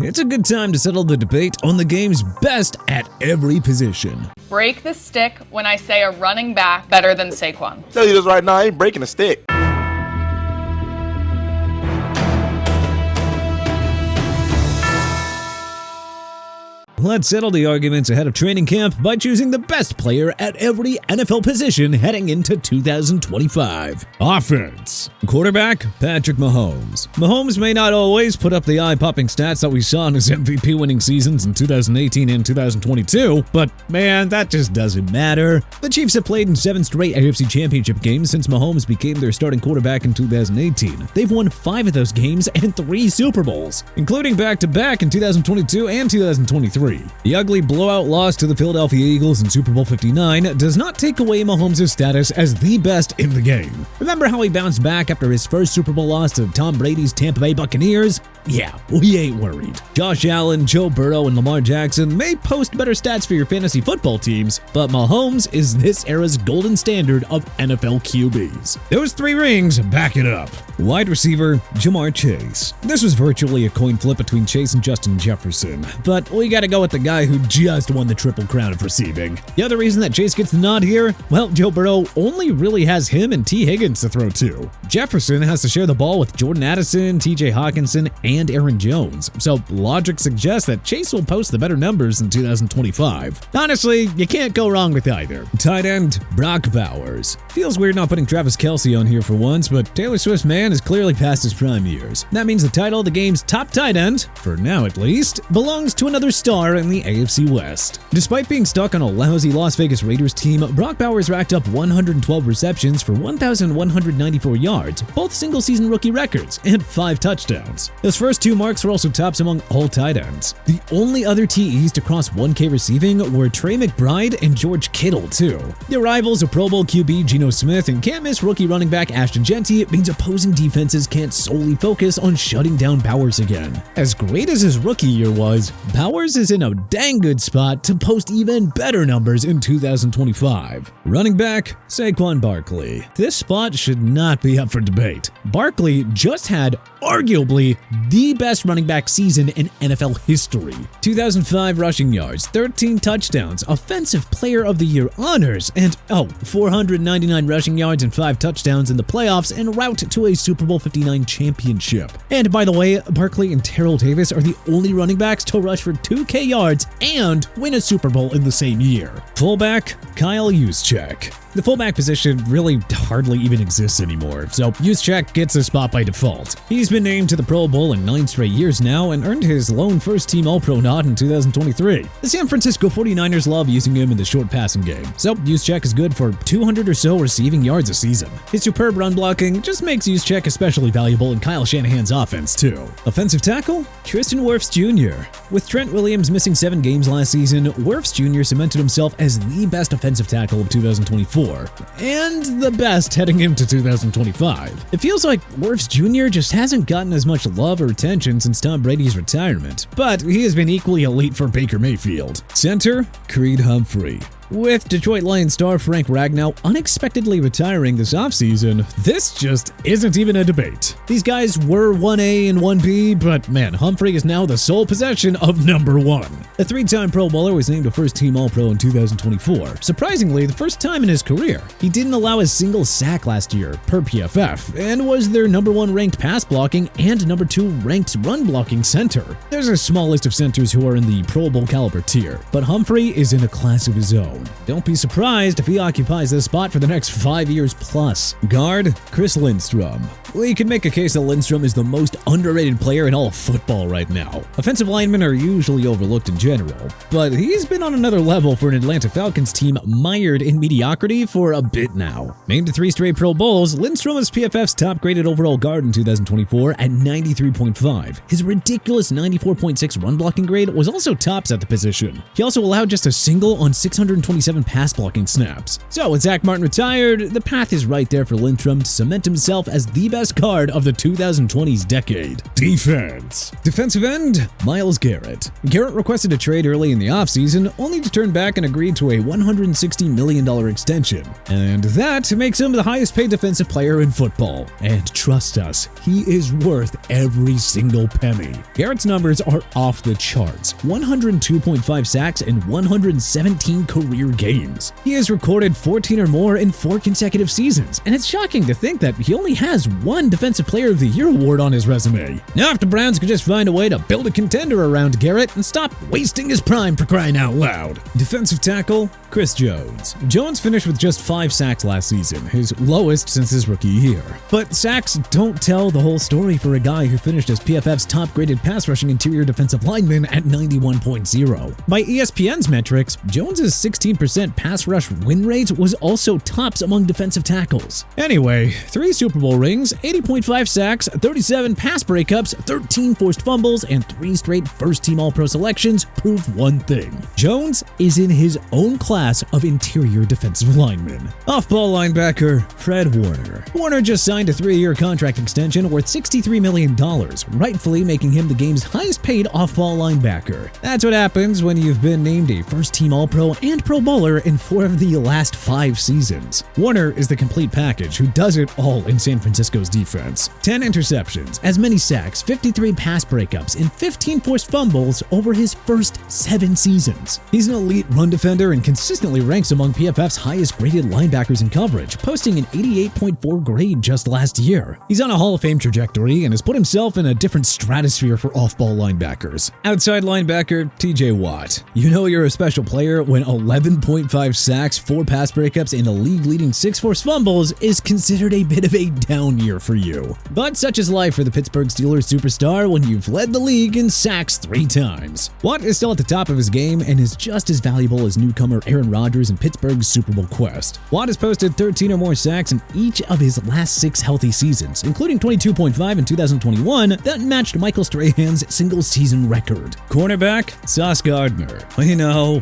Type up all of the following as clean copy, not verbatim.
It's a good time to settle the debate on the game's best at every position. Break the stick when I say a running back better than Saquon. Tell you this right now, I ain't breaking a stick. Let's settle the arguments ahead of training camp by choosing the best player at every NFL position heading into 2025. Offense. Quarterback, Patrick Mahomes. Mahomes may not always put up the eye-popping stats that we saw in his MVP-winning seasons in 2018 and 2022, but man, that just doesn't matter. The Chiefs have played in 7 straight AFC Championship games since Mahomes became their starting quarterback in 2018. They've won 5 of those games and 3 Super Bowls, including back-to-back in 2022 and 2023. The ugly blowout loss to the Philadelphia Eagles in Super Bowl 59 does not take away Mahomes' status as the best in the game. Remember how he bounced back after his first Super Bowl loss to Tom Brady's Tampa Bay Buccaneers? Yeah, we ain't worried. Josh Allen, Joe Burrow, and Lamar Jackson may post better stats for your fantasy football teams, but Mahomes is this era's golden standard of NFL QBs. Those 3 rings back it up. Wide receiver, Jamar Chase. This was virtually a coin flip between Chase and Justin Jefferson, but we gotta go with the guy who just won the Triple Crown of receiving. The other reason that Chase gets the nod here, well, Joe Burrow only really has him and T. Higgins to throw to. Jefferson has to share the ball with Jordan Addison, TJ Hawkinson, and Aaron Jones, so logic suggests that Chase will post the better numbers in 2025. Honestly, you can't go wrong with either. Tight end, Brock Bowers. Feels weird not putting Travis Kelce on here for once, but Taylor Swift's man is clearly past his prime years. That means the title of the game's top tight end, for now at least, belongs to another star in the AFC West. Despite being stuck on a lousy Las Vegas Raiders team, Brock Bowers racked up 112 receptions for 1,194 yards, both single-season rookie records, and 5 touchdowns. Those first 2 marks were also tops among all tight ends. The only other TEs to cross 1K receiving were Trey McBride and George Kittle, too. Their rivals are Pro Bowl QB Geno Smith and can't-miss rookie running back Ashton Jeanty means opposing defenses can't solely focus on shutting down Bowers again. As great as his rookie year was, Bowers is in a dang good spot to post even better numbers in 2025. Running back, Saquon Barkley. This spot should not be up for debate. Barkley just had arguably the best running back season in NFL history. 2005 rushing yards, 13 touchdowns, Offensive Player of the Year honors, and 499 rushing yards and 5 touchdowns in the playoffs en route to a Super Bowl 59 championship. And by the way, Barkley and Terrell Davis are the only running backs to rush for 2K yards and win a Super Bowl in the same year. Fullback, Kyle Juszczyk. The fullback position really hardly even exists anymore, so Juszczyk gets a spot by default. He's been named to the Pro Bowl in 9 straight years now and earned his lone first-team All-Pro nod in 2023. The San Francisco 49ers love using him in the short passing game, so Juszczyk is good for 200 or so receiving yards a season. His superb run blocking just makes Juszczyk especially valuable in Kyle Shanahan's offense, too. Offensive tackle, Tristan Wirfs Jr. With Trent Williams missing 7 games last season, Wirfs Jr. cemented himself as the best offensive tackle of 2024. And the best heading into 2025. It feels like Wirfs Jr. just hasn't gotten as much love or attention since Tom Brady's retirement, but he has been equally elite for Baker Mayfield. Center, Creed Humphrey. With Detroit Lions star Frank Ragnow unexpectedly retiring this offseason, this just isn't even a debate. These guys were 1A and 1B, but man, Humphrey is now the sole possession of number 1. A 3-time Pro Bowler was named a first-team All-Pro in 2024. Surprisingly, the first time in his career. He didn't allow a single sack last year, per PFF, and was their number 1 ranked pass blocking and number 2 ranked run blocking center. There's a small list of centers who are in the Pro Bowl caliber tier, but Humphrey is in a class of his own. Don't be surprised if he occupies this spot for the next 5 years plus. Guard, Chris Lindstrom. We can make a case that Lindstrom is the most underrated player in all of football right now. Offensive linemen are usually overlooked in general, but he's been on another level for an Atlanta Falcons team mired in mediocrity for a bit now. Named to 3 straight Pro Bowls, Lindstrom was PFF's top-graded overall guard in 2024 at 93.5. His ridiculous 94.6 run blocking grade was also tops at the position. He also allowed just a single on 627 pass blocking snaps. So with Zach Martin retired, the path is right there for Lindstrom to cement himself as the best best card of the 2020s decade. Defense. Defensive end, Myles Garrett. Garrett requested a trade early in the offseason, only to turn back and agree to a $160 million extension. And that makes him the highest paid defensive player in football. And trust us, he is worth every single penny. Garrett's numbers are off the charts. 102.5 sacks in 117 career games. He has recorded 14 or more in 4 consecutive seasons, and it's shocking to think that he only has one Defensive Player of the Year award on his resume. Now if the Browns could just find a way to build a contender around Garrett and stop wasting his prime, for crying out loud. Defensive tackle, Chris Jones. Jones finished with just 5 sacks last season, his lowest since his rookie year. But sacks don't tell the whole story for a guy who finished as PFF's top-graded pass-rushing interior defensive lineman at 91.0. By ESPN's metrics, Jones's 16% pass rush win rate was also tops among defensive tackles. Anyway, 3 Super Bowl rings, 80.5 sacks, 37 pass breakups, 13 forced fumbles, and 3 straight first-team All-Pro selections prove one thing. Jones is in his own class of interior defensive linemen. Off-ball linebacker, Fred Warner. Warner just signed a 3-year contract extension worth $63 million, rightfully making him the game's highest-paid off-ball linebacker. That's what happens when you've been named a first-team All-Pro and Pro Bowler in 4 of the last 5 seasons. Warner is the complete package who does it all in San Francisco's defense. 10 interceptions, as many sacks, 53 pass breakups, and 15 forced fumbles over his first 7 seasons. He's an elite run defender and consistently ranks among PFF's highest-graded linebackers in coverage, posting an 88.4 grade just last year. He's on a Hall of Fame trajectory and has put himself in a different stratosphere for off-ball linebackers. Outside linebacker, TJ Watt. You know you're a special player when 11.5 sacks, 4 pass breakups, and a league-leading 6 forced fumbles is considered a bit of a down year for you. But such is life for the Pittsburgh Steelers superstar when you've led the league in sacks 3 times. Watt is still at the top of his game and is just as valuable as newcomer Aaron Rodgers in Pittsburgh's Super Bowl quest. Watt has posted 13 or more sacks in each of his last 6 healthy seasons, including 22.5 in 2021 that matched Michael Strahan's single-season record. Cornerback, Sauce Gardner. We know.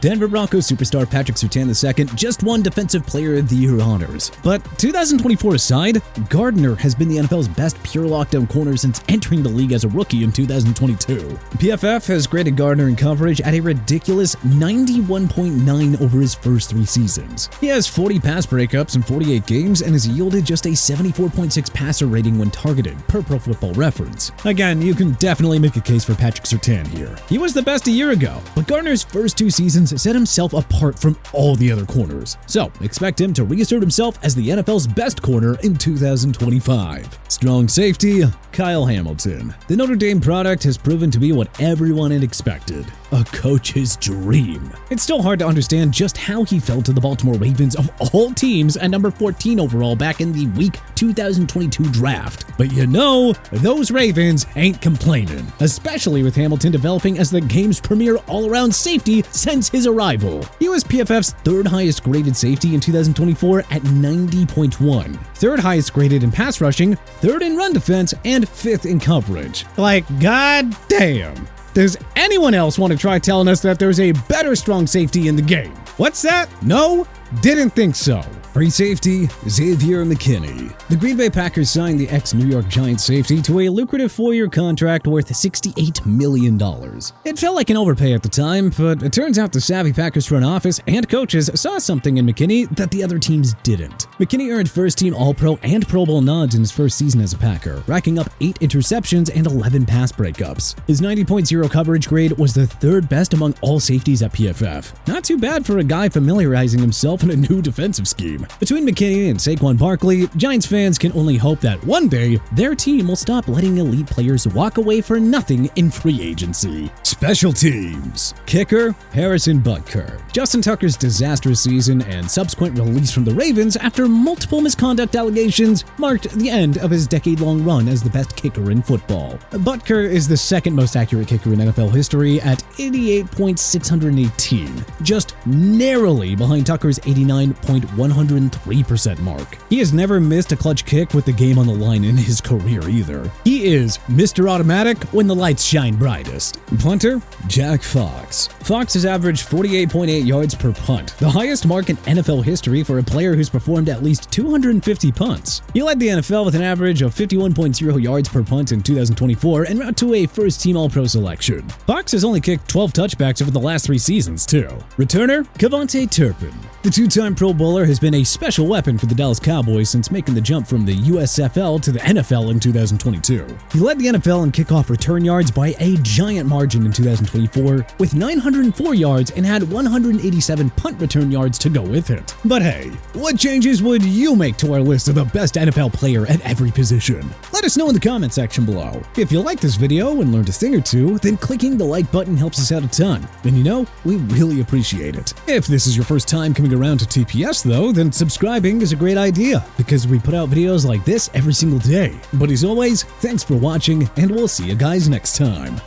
Denver Broncos superstar Patrick Surtain II just won Defensive Player of the Year honors. But 2024 aside, Gardner has been the NFL's best pure lockdown corner since entering the league as a rookie in 2022. PFF has graded Gardner in coverage at a ridiculous 91.9 over his first 3 seasons. He has 40 pass breakups in 48 games and has yielded just a 74.6 passer rating when targeted, per Pro Football Reference. Again, you can definitely make a case for Patrick Surtain here. He was the best a year ago, but Gardner's first 2 seasons set himself apart from all the other corners. So, expect him to reassert himself as the NFL's best corner in 2025. Strong safety, Kyle Hamilton. The Notre Dame product has proven to be what everyone had expected. A coach's dream. It's still hard to understand just how he fell to the Baltimore Ravens of all teams at number 14 overall back in the week 2022 draft. But you know, those Ravens ain't complaining, especially with Hamilton developing as the game's premier all-around safety since his arrival. He was PFF's 3rd highest graded safety in 2024 at 90.1, 3rd highest graded in pass rushing, 3rd in run defense, and 5th in coverage. Like, god damn. Does anyone else want to try telling us that there's a better strong safety in the game? What's that? No? Didn't think so. Free safety, Xavier McKinney. The Green Bay Packers signed the ex-New York Giants safety to a lucrative 4-year contract worth $68 million. It felt like an overpay at the time, but it turns out the savvy Packers front office and coaches saw something in McKinney that the other teams didn't. McKinney earned first-team All-Pro and Pro Bowl nods in his first season as a Packer, racking up 8 interceptions and 11 pass breakups. His 90.0 coverage grade was the 3rd best among all safeties at PFF. Not too bad for a guy familiarizing himself in a new defensive scheme. Between McKinney and Saquon Barkley, Giants fans can only hope that one day their team will stop letting elite players walk away for nothing in free agency. Special teams. Kicker, Harrison Butker. Justin Tucker's disastrous season and subsequent release from the Ravens after multiple misconduct allegations marked the end of his decade-long run as the best kicker in football. Butker is the 2nd most accurate kicker in NFL history at 88.618, just narrowly behind Tucker's 189.103% mark. He has never missed a clutch kick with the game on the line in his career either. He is Mr. Automatic when the lights shine brightest. Punter, Jack Fox. Fox has averaged 48.8 yards per punt, the highest mark in NFL history for a player who's performed at least 250 punts. He led the NFL with an average of 51.0 yards per punt in 2024 en route to a first-team All-Pro selection. Fox has only kicked 12 touchbacks over the last 3 seasons, too. Returner, Kevontae Turpin. The two-time Pro Bowler has been a special weapon for the Dallas Cowboys since making the jump from the USFL to the NFL in 2022. He led the NFL in kickoff return yards by a giant margin in 2024 with 904 yards and had 187 punt return yards to go with it. But hey, what changes would you make to our list of the best NFL player at every position? Let us know in the comment section below. If you like this video and learned a thing or two, then clicking the like button helps us out a ton. And you know, we really appreciate it. If this is your first time coming around to TPS though, then subscribing is a great idea because we put out videos like this every single day. But as always, thanks for watching and we'll see you guys next time.